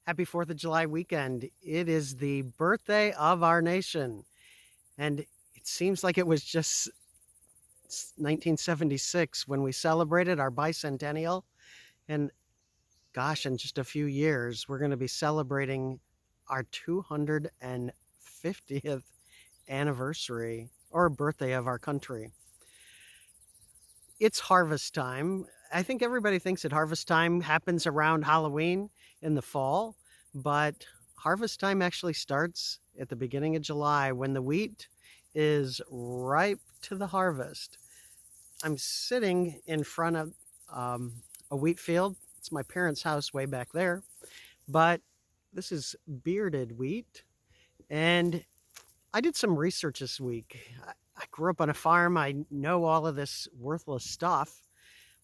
Happy 4th of July weekend. It is the birthday of our nation. And it seems like it was just 1976 when we celebrated our bicentennial. And gosh, in just a few years, we're going to be celebrating our 250th anniversary or birthday of our country. It's harvest time. I think everybody thinks that harvest time happens around Halloween in the fall, but harvest time actually starts at the beginning of July when the wheat is ripe to the harvest. I'm sitting in front of a wheat field. It's my parents' house way back there, but this is bearded wheat. And I did some research this week. I grew up on a farm. I know all of this worthless stuff.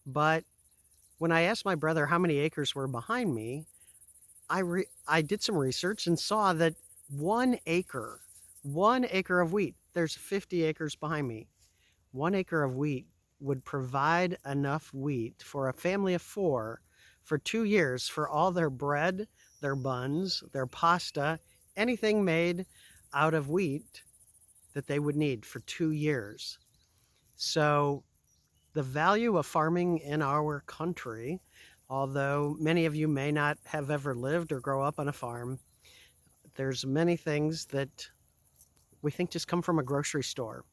But when I asked my brother how many acres were behind me, I did some research and saw that 1 acre of wheat, there's 50 acres behind me. 1 acre of wheat would provide enough wheat for a family of four for 2 years for all their bread, their buns, their pasta, anything made out of wheat that they would need for 2 years. So the value of farming in our country, although many of you may not have ever lived or grow up on a farm, there's many things that we think just come from a grocery store.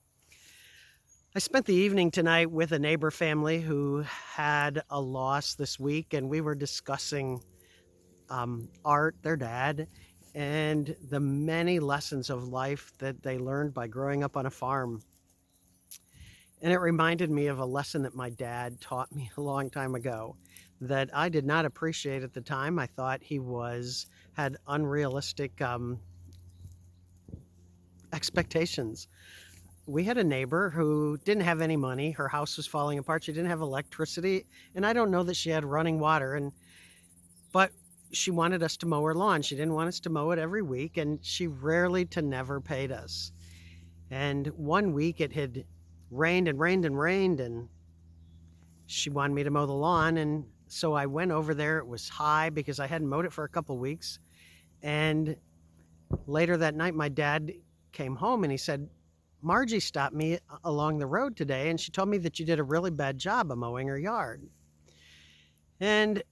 I spent the evening tonight with a neighbor family who had a loss this week, and we were discussing Art, their dad, and the many lessons of life that they learned by growing up on a farm. And it reminded me of a lesson that my dad taught me a long time ago that I did not appreciate at the time. I thought he had unrealistic expectations. We had a neighbor who didn't have any money. Her house was falling apart. She didn't have electricity, and I don't know that she had running water. But she wanted us to mow her lawn. She didn't want us to mow it every week, and she rarely to never paid us. And one week it had rained and rained and rained, and she wanted me to mow the lawn. And so I went over there. It was high because I hadn't mowed it for a couple weeks. And later that night, my dad came home and he said, Margie stopped me along the road today and she told me that you did a really bad job of mowing her yard. And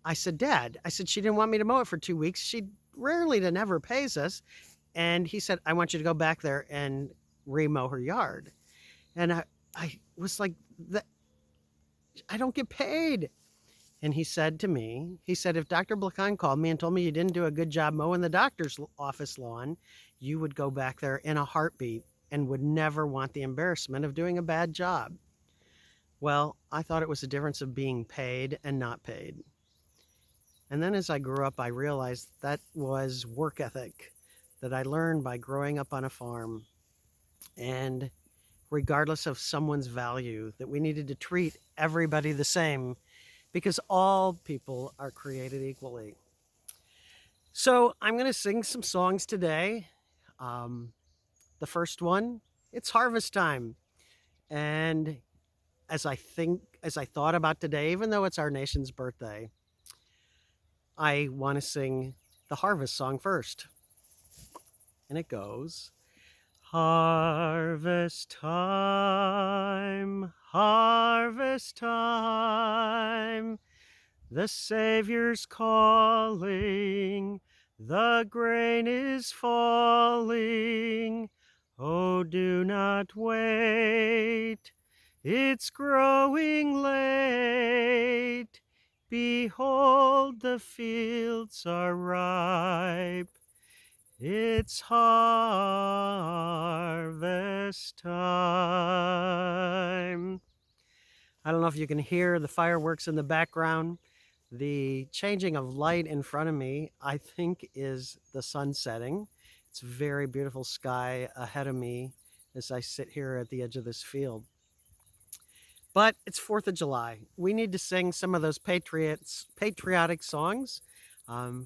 I said, Dad, she didn't want me to mow it for 2 weeks. She rarely to never pays us. And he said, I want you to go back there and remow her yard. And I was like, I don't get paid. And he said to me, if Dr. Blacon called me and told me you didn't do a good job mowing the doctor's office lawn, you would go back there in a heartbeat and would never want the embarrassment of doing a bad job. Well, I thought it was the difference of being paid and not paid. And then as I grew up, I realized that was work ethic that I learned by growing up on a farm. And regardless of someone's value, that we needed to treat everybody the same because all people are created equally. So I'm going to sing some songs today. The first one, it's harvest time. And as I thought about today, even though it's our nation's birthday, I want to sing the harvest song first. And it goes, harvest time, the Savior's calling, the grain is falling. Oh, do not wait, it's growing late. Behold, the fields are ripe. It's harvest time. I don't know if you can hear the fireworks in the background. The changing of light in front of me, I think, is the sun setting. It's a very beautiful sky ahead of me as I sit here at the edge of this field. But it's 4th of July. We need to sing some of those patriotic songs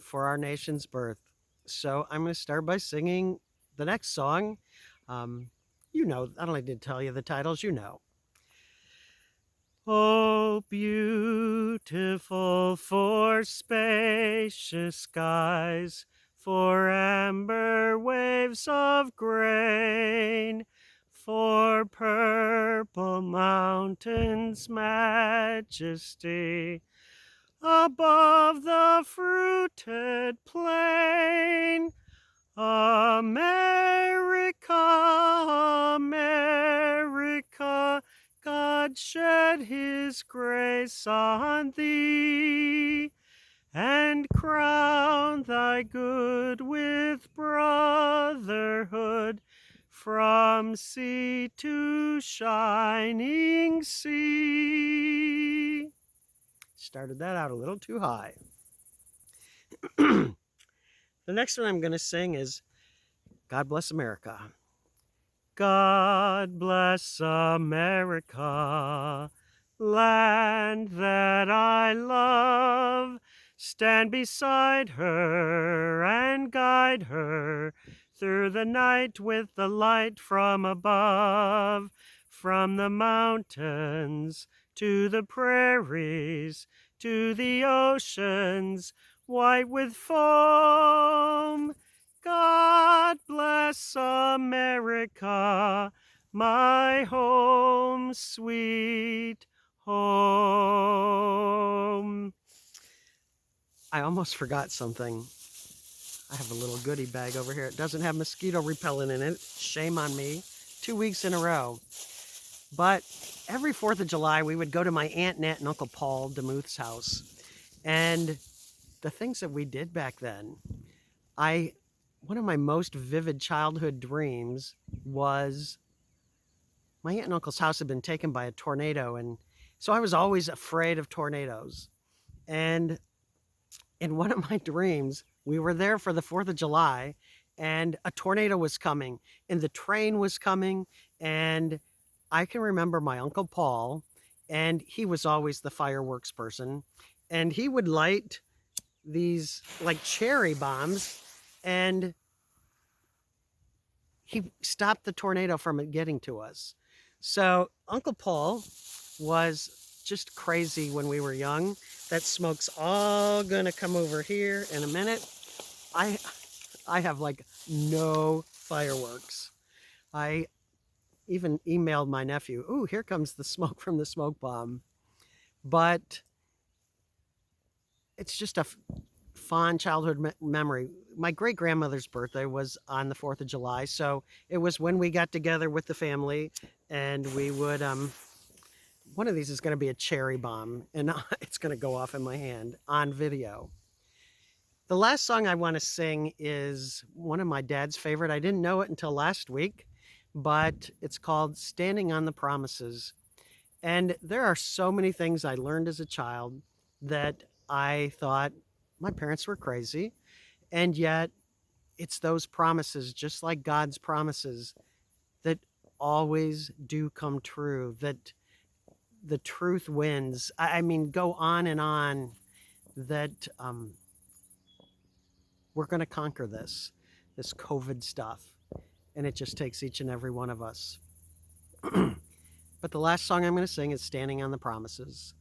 for our nation's birth. So I'm going to start by singing the next song. I don't need to tell you the titles, Oh, beautiful for spacious skies, for amber waves of grain, for purple mountains' majesty, above the fruited plain. America, America, God shed his grace on thee, and crown thy good with brotherhood, from sea to shining sea. Started that out a little too high. The next one I'm going to sing is God Bless America. God bless America, land that I love. Stand beside her and guide her through the night with the light from above. From the mountains to the prairies, to the oceans white with foam. God bless America, my home, sweet home. I almost forgot something. I have a little goodie bag over here. It doesn't have mosquito repellent in it. Shame on me. 2 weeks in a row. But every 4th of July, we would go to my Aunt Nat and Uncle Paul DeMuth's house. And the things that we did back then, one of my most vivid childhood dreams was my aunt and uncle's house had been taken by a tornado, and so I was always afraid of tornadoes. And in one of my dreams, we were there for the 4th of July, and a tornado was coming, and the train was coming, and I can remember my Uncle Paul, and he was always the fireworks person, and he would light these like cherry bombs, and he stopped the tornado from getting to us. So Uncle Paul was just crazy when we were young. That smoke's all gonna come over here in a minute. I have like no fireworks. I even emailed my nephew, ooh, here comes the smoke from the smoke bomb. But it's just a fond childhood memory. My great-grandmother's birthday was on the 4th of July, so it was when we got together with the family, and we would, one of these is going to be a cherry bomb, and it's going to go off in my hand on video. The last song I want to sing is one of my dad's favorite. I didn't know it until last week, but it's called Standing on the Promises. And there are so many things I learned as a child that I thought my parents were crazy. And yet it's those promises, just like God's promises, that always do come true, that the truth wins. I mean, go on and on, that we're going to conquer this COVID stuff. And it just takes each and every one of us. But the last song I'm going to sing is Standing on the Promises.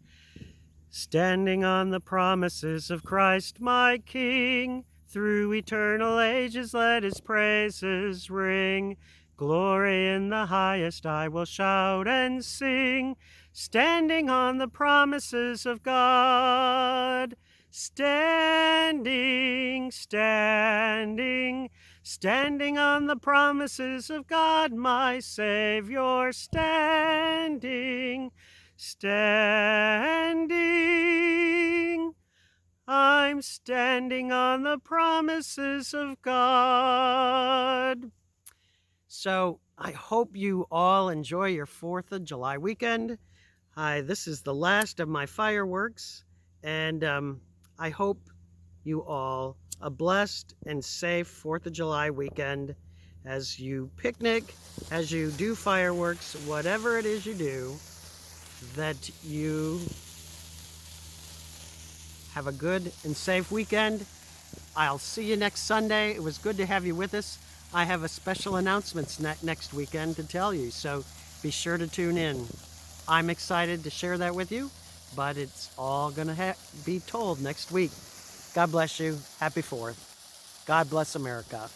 Standing on the promises of Christ my King, through eternal ages let his praises ring. Glory in the highest I will shout and sing, standing on the promises of God. Standing, standing, standing on the promises of God my Savior, standing, standing. I'm standing on the promises of God. So I hope you all enjoy your 4th of July weekend. This is the last of my fireworks, and I hope you all a blessed and safe 4th of July weekend as you picnic, as you do fireworks, whatever it is you do, that you have a good and safe weekend. I'll see you next Sunday. It was good to have you with us. I have a special announcements next weekend to tell you, so be sure to tune in. I'm excited to share that with you, but it's all going to be told next week. God bless you. Happy 4th. God bless America.